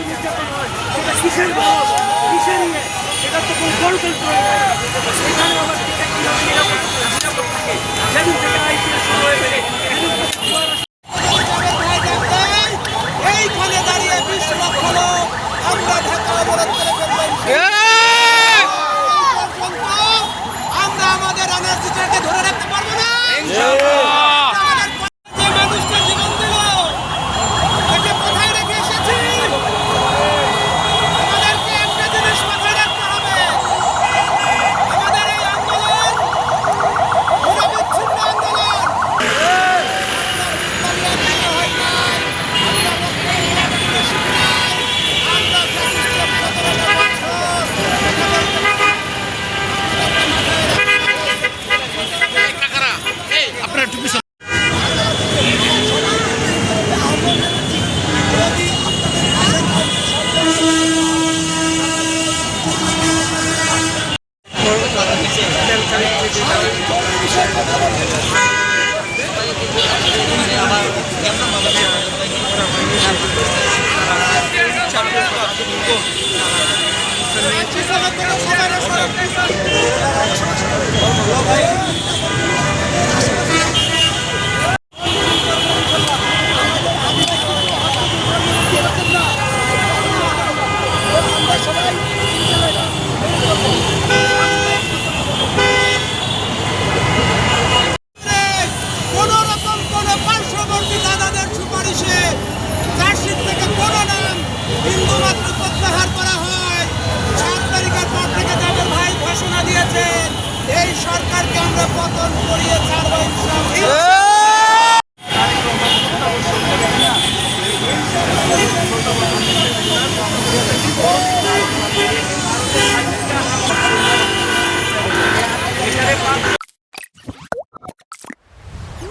নির্যাতন হয় সেটা কিসের বয়স কিসের নিয়ে এটা তো কোনো গণতন্ত্র নয়। সেখানে আবার এটা কীভাবে নিরাপদ থাকে যেদিন থেকে আইপিএল শুরু হয়ে গেলে এইখানে দাঁড়িয়ে 20 লক্ষ লোক আমরা ঢাকা অবরোধ করে ফেলবেন। আমরা আমাদের এনার্জিটাকে ধরে রাখতে পারবো না। যে মানুষটা জীবন দিল তাকে কোথায় রেখে এসেছি? আমাদেরকে একটা জিনিস মাথায় রাখতে হবে, আমাদের এই আন্দোলন নিরবিচ্ছিন্ন আন্দোলন। আপনার একটু পিছনে এই সরকারকে আমরা পতন করিয়ে ছাড়বো ইনশাআল্লাহ।